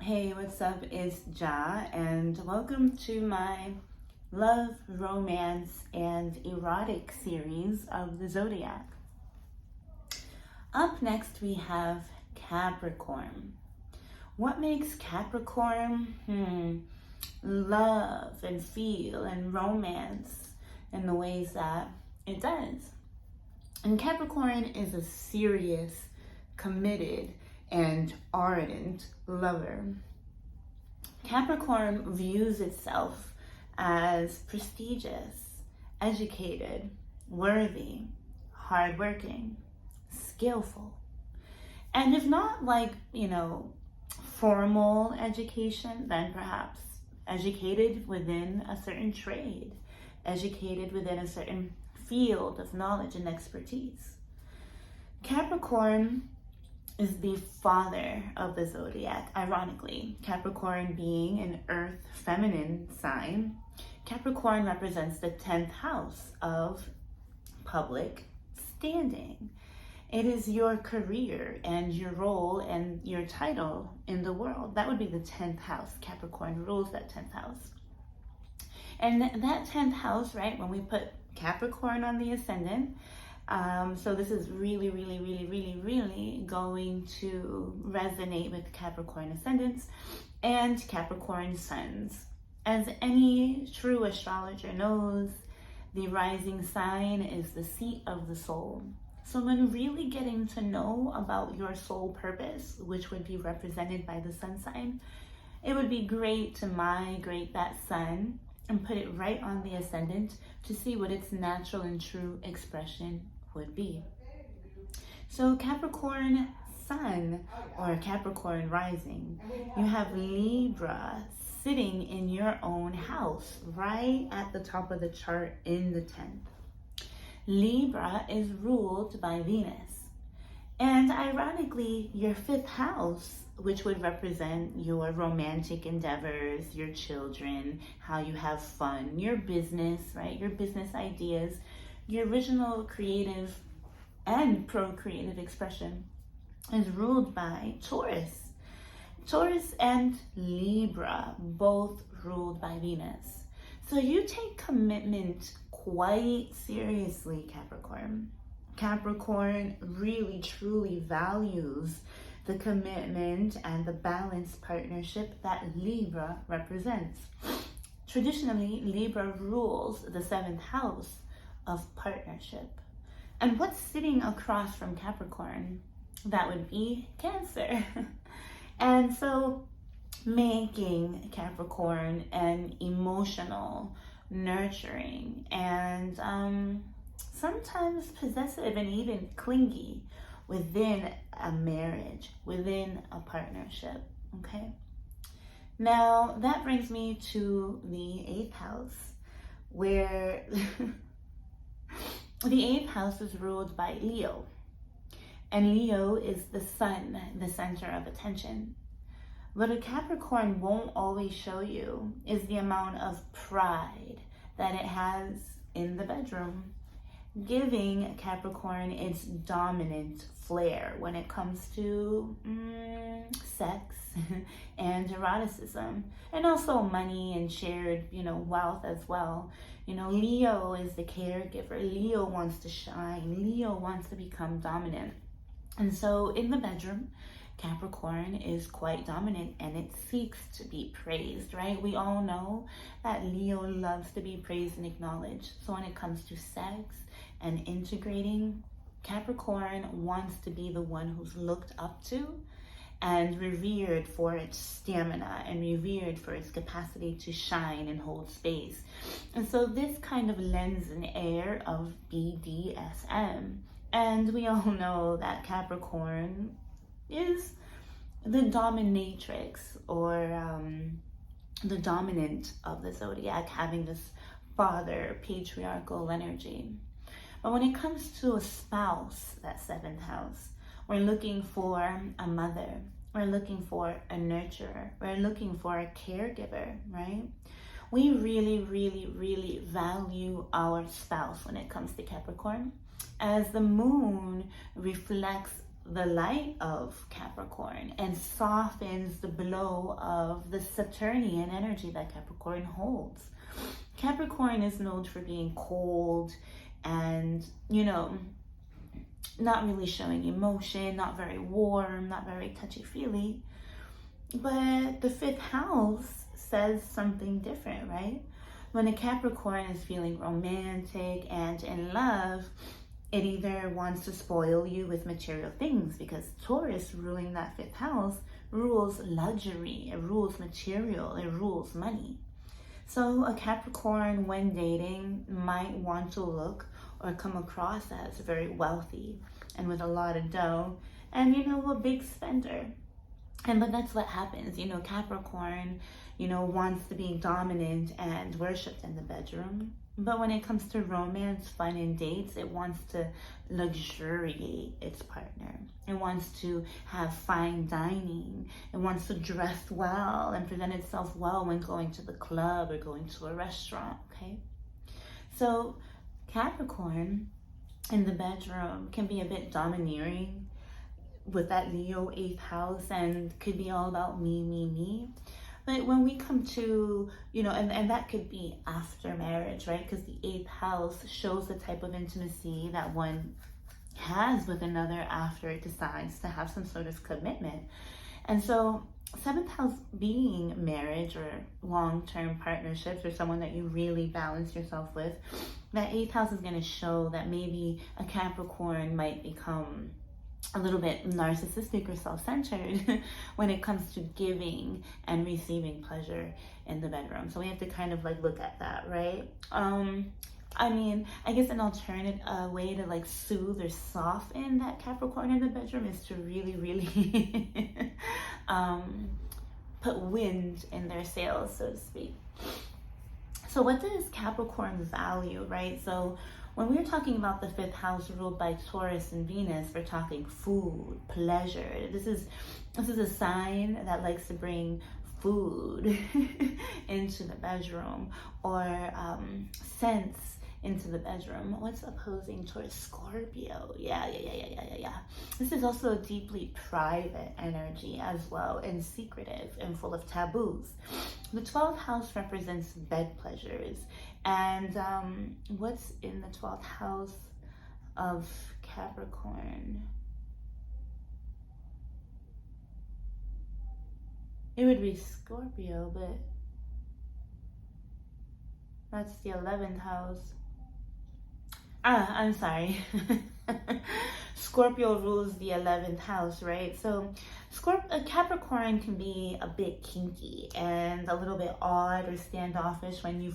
Hey, what's up? It's Ja, and welcome to my love, romance, and erotic series of the Zodiac. Up next, we have Capricorn. What makes Capricorn? Love and feel and romance in the ways that it does. And Capricorn is a serious, committed, and ardent lover. Capricorn views itself as prestigious, educated, worthy, hardworking, skillful. And if not formal education, then perhaps educated within a certain trade, educated within a certain field of knowledge and expertise. Capricorn is the father of the zodiac. Ironically, Capricorn being an earth feminine sign, Capricorn represents the 10th house of public standing. It is your career and your role and your title in the world. That would be the 10th house. Capricorn rules that 10th house. And that 10th house, right, when we put Capricorn on the ascendant, so this is really going to resonate with Capricorn ascendants and Capricorn suns. As any true astrologer knows, the rising sign is the seat of the soul. So when really getting to know about your soul purpose, which would be represented by the sun sign, it would be great to migrate that sun and put it right on the ascendant to see what its natural and true expression would be. So Capricorn sun or Capricorn rising, you have Libra sitting in your own house, right at the top of the chart in the 10th. Libra is ruled by Venus. And ironically, your 5th house, which would represent your romantic endeavors, your children, how you have fun, your business, right? Your business ideas, your original creative and procreative expression is ruled by Taurus. Taurus and Libra, both ruled by Venus. So you take commitment quite seriously, Capricorn. Capricorn really truly values the commitment and the balanced partnership that Libra represents. Traditionally, Libra rules the 7th house of partnership. And what's sitting across from Capricorn? That would be Cancer. And so making Capricorn an emotional, nurturing, and sometimes possessive and even clingy within a marriage, within a partnership, okay? Now, that brings me to the 8th house, where the 8th house is ruled by Leo. And Leo is the sun, the center of attention. What a Capricorn won't always show you is the amount of pride that it has in the bedroom, giving Capricorn its dominant flair when it comes to sex and eroticism, and also money and shared, wealth as well. Leo is the caregiver. Leo wants to shine. Leo wants to become dominant. And so in the bedroom, Capricorn is quite dominant and it seeks to be praised, right? We all know that Leo loves to be praised and acknowledged. So when it comes to sex and integrating, Capricorn wants to be the one who's looked up to and revered for its stamina and revered for its capacity to shine and hold space. And so this kind of lends an air of BDSM. And we all know that Capricorn is the dominatrix or the dominant of the zodiac, having this father patriarchal energy. But when it comes to a spouse, that 7th house, we're looking for a mother, we're looking for a nurturer, we're looking for a caregiver, right? We really value our spouse when it comes to Capricorn, as the moon reflects the light of Capricorn and softens the blow of the Saturnian energy that Capricorn holds. Capricorn is known for being cold and, you know, not really showing emotion, not very warm, not very touchy-feely. But the fifth house says something different, right? When a Capricorn is feeling romantic and in love, it either wants to spoil you with material things, because Taurus, ruling that fifth house, rules luxury, it rules material, it rules money. So a Capricorn, when dating, might want to look or come across as very wealthy and with a lot of dough and, you know, a big spender. But that's what happens, you know, Capricorn, you know, wants to be dominant and worshipped in the bedroom. But when it comes to romance, fun, and dates, it wants to luxuriate its partner. It wants to have fine dining. It wants to dress well and present itself well when going to the club or going to a restaurant, okay? So Capricorn in the bedroom can be a bit domineering with that Leo 8th house and could be all about me, me, me. But when we come to, you know, and that could be after marriage, right? Because the 8th house shows the type of intimacy that one has with another after it decides to have some sort of commitment. And so 7th house being marriage or long-term partnerships or someone that you really balance yourself with, that 8th house is going to show that maybe a Capricorn might become a little bit narcissistic or self-centered when it comes to giving and receiving pleasure in the bedroom. So we have to kind of like look at that, right? I mean, I guess an alternate way to like soothe or soften that Capricorn in the bedroom is to really, really put wind in their sails, so to speak. So what does Capricorn value, right? So when we're talking about the fifth house ruled by Taurus and Venus, we're talking food, pleasure. This is a sign that likes to bring food into the bedroom, or scents into the bedroom. What's opposing Taurus? Scorpio. Yeah. This is also a deeply private energy as well, and secretive and full of taboos. The 12th house represents bed pleasures. And what's in the 12th house of Capricorn? It would be Scorpio, but that's the 11th house. I'm sorry. Scorpio rules the 11th house, right? So Capricorn can be a bit kinky and a little bit odd or standoffish when you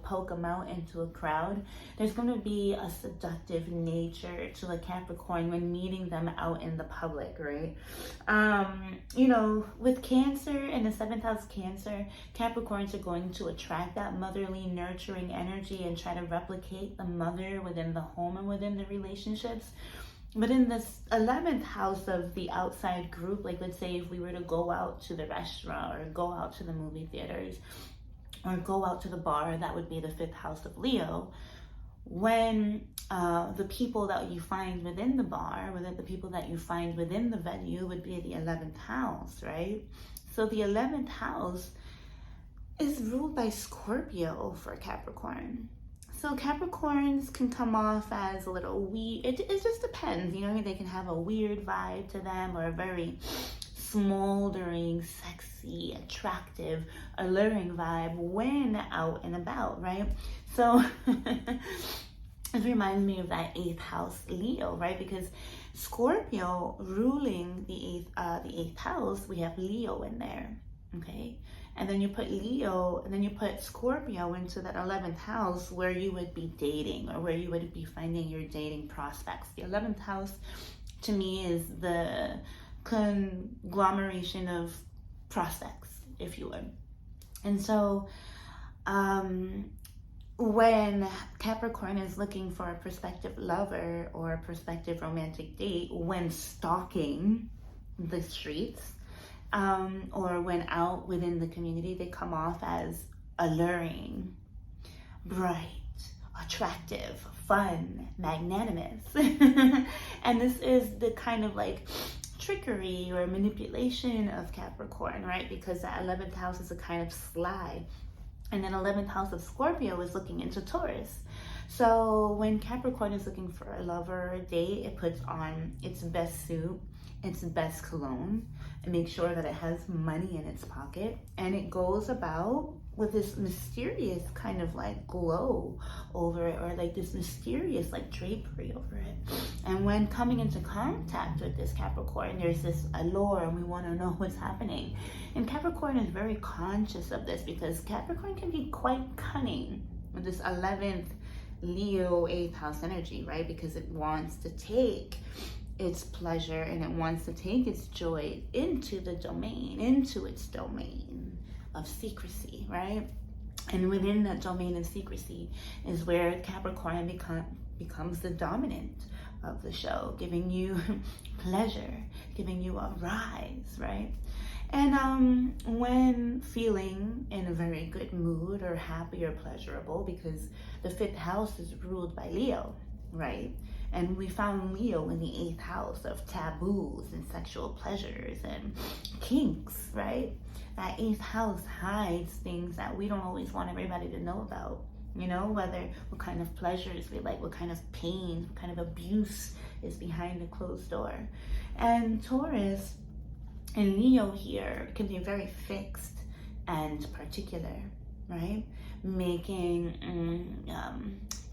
poke them out into a crowd. There's going to be a seductive nature to a Capricorn when meeting them out in the public, right? With Cancer in the 7th house Cancer, Capricorns are going to attract that motherly, nurturing energy and try to replicate the mother within the home and within the relationships. But in this 11th house of the outside group, like let's say if we were to go out to the restaurant or go out to the movie theaters or go out to the bar, that would be the 5th house of Leo. When the people that you find within the bar, the people that you find within the venue would be the 11th house, right? So the 11th house is ruled by Scorpio for Capricorn. So Capricorns can come off as a little weird. It just depends, they can have a weird vibe to them, or a very smoldering, sexy, attractive, alluring vibe when out and about, right? So it reminds me of that 8th house Leo, right? Because Scorpio ruling the 8th house, we have Leo in there, okay? And then you put Leo, and then you put Scorpio into that 11th house where you would be dating, or where you would be finding your dating prospects. The 11th house, to me, is the conglomeration of prospects, if you would. And so when Capricorn is looking for a prospective lover or a prospective romantic date, when stalking the streets, or when out within the community, they come off as alluring, bright, attractive, fun, magnanimous. And this is the kind of like trickery or manipulation of Capricorn, right? Because that 11th house is a kind of sly. And then 11th house of Scorpio is looking into Taurus. So when Capricorn is looking for a lover or a date, it puts on its best suit, its best cologne, and makes sure that it has money in its pocket. And it goes about with this mysterious kind of like glow over it, or like this mysterious like drapery over it. And when coming into contact with this Capricorn, there's this allure and we want to know what's happening. And Capricorn is very conscious of this because Capricorn can be quite cunning with this 11th Leo 8th house energy, right? Because it wants to take its pleasure and it wants to take its joy into its domain of secrecy, right? And within that domain of secrecy is where Capricorn becomes the dominant of the show, giving you pleasure, giving you a rise, right? And when feeling in a very good mood or happy or pleasurable, because the 5th house is ruled by Leo, right? And we found Leo in the 8th house of taboos and sexual pleasures and kinks, right? That 8th house hides things that we don't always want everybody to know about. You know, what kind of pleasures we like, what kind of pain, what kind of abuse is behind the closed door. And Taurus and Leo here can be very fixed and particular, right? Making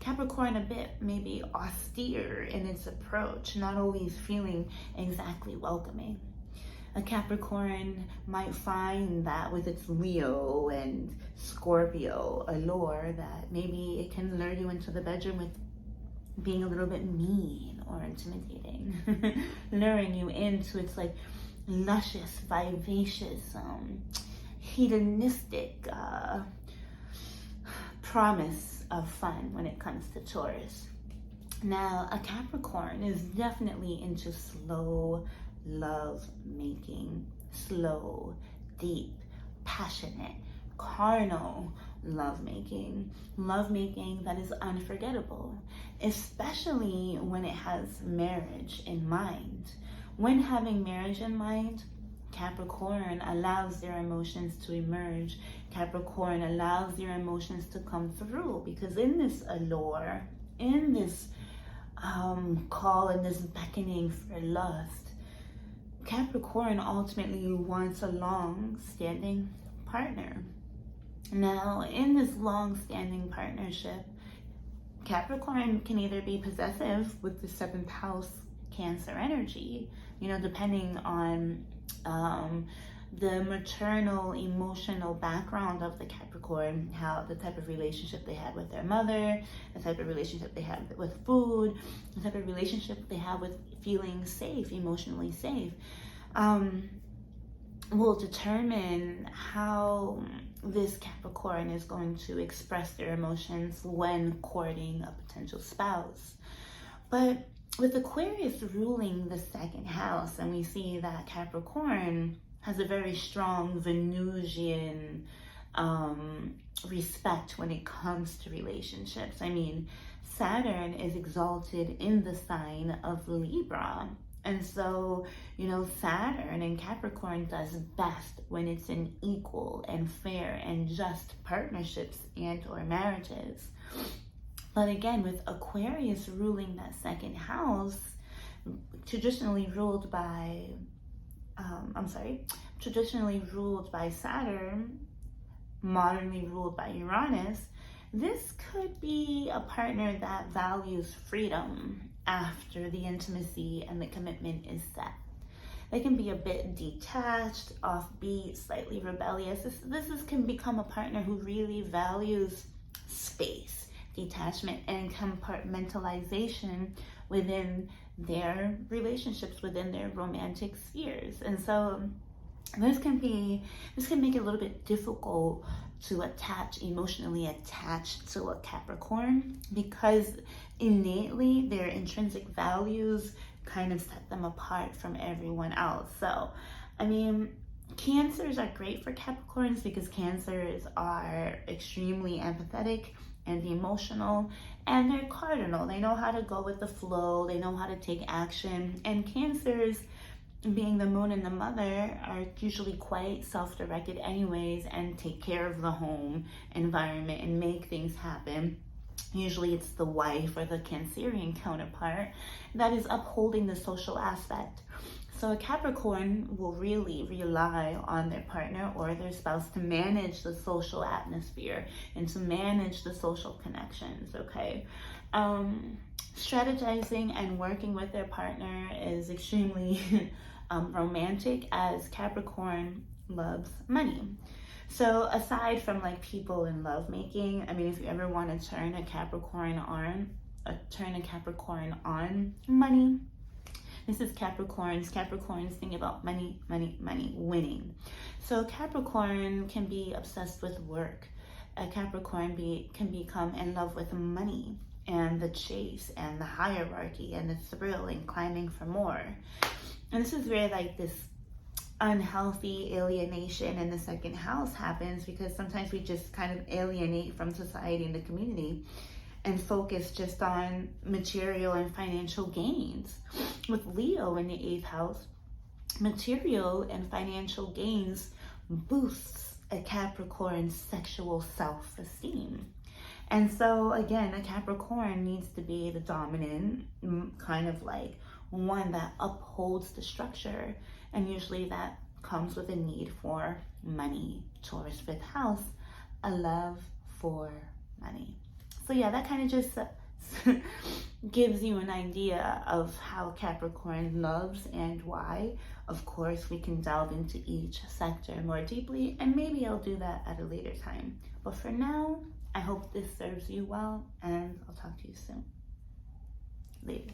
Capricorn a bit maybe austere in its approach, not always feeling exactly welcoming. A Capricorn might find that with its Leo and Scorpio allure that maybe it can lure you into the bedroom with being a little bit mean or intimidating, luring you into its like luscious, vivacious, hedonistic promise of fun when it comes to Taurus. Now, a Capricorn is definitely into slow love making, slow, deep, passionate, carnal love making that is unforgettable, especially when it has marriage in mind. When having marriage in mind, Capricorn allows their emotions to emerge. Capricorn allows their emotions to come through, because in this allure, in this call and this beckoning for lust, Capricorn ultimately wants a long-standing partner. Now, in this long-standing partnership, Capricorn can either be possessive with the 7th house Cancer energy, you know, depending on the maternal emotional background of the Capricorn, how the type of relationship they had with their mother, the type of relationship they had with food, the type of relationship they have with feeling safe, emotionally safe, will determine how this Capricorn is going to express their emotions when courting a potential spouse. But with Aquarius ruling the 2nd house, and we see that Capricorn has a very strong Venusian respect when it comes to relationships. I mean, Saturn is exalted in the sign of Libra. And so, you know, Saturn and Capricorn does best when it's in equal and fair and just partnerships and or marriages. But again, with Aquarius ruling that 2nd house, traditionally ruled by Saturn, modernly ruled by Uranus, this could be a partner that values freedom after the intimacy and the commitment is set. They can be a bit detached, offbeat, slightly rebellious. This can become a partner who really values space, detachment, and compartmentalization within their relationships, within their romantic spheres. And so this can make it a little bit difficult to emotionally attach to a Capricorn, because innately their intrinsic values kind of set them apart from everyone else. So, I mean, Cancers are great for Capricorns because Cancers are extremely empathetic, and the emotional, and they're cardinal. They know how to go with the flow, they know how to take action. And Cancers, being the moon and the mother, are usually quite self-directed anyways and take care of the home environment and make things happen. Usually it's the wife or the Cancerian counterpart that is upholding the social aspect. So a Capricorn will really rely on their partner or their spouse to manage the social atmosphere and to manage the social connections, okay? Strategizing and working with their partner is extremely romantic, as Capricorn loves money. So aside from like people in lovemaking, I mean, if you ever want to turn a Capricorn on money, this is Capricorns. Capricorns think about money, money, money, winning. So Capricorn can be obsessed with work. A Capricorn can become in love with money and the chase and the hierarchy and the thrill and climbing for more. And this is where like this unhealthy alienation in the second house happens, because sometimes we just kind of alienate from society and the community and focus just on material and financial gains. With Leo in the 8th house, material and financial gains boosts a Capricorn's sexual self-esteem. And so again, a Capricorn needs to be the dominant, kind of like one that upholds the structure. And usually that comes with a need for money. Taurus 5th house, a love for money. So yeah, that kind of just gives you an idea of how Capricorn loves and why. Of course, we can delve into each sector more deeply, and maybe I'll do that at a later time. But for now, I hope this serves you well, and I'll talk to you soon. Later.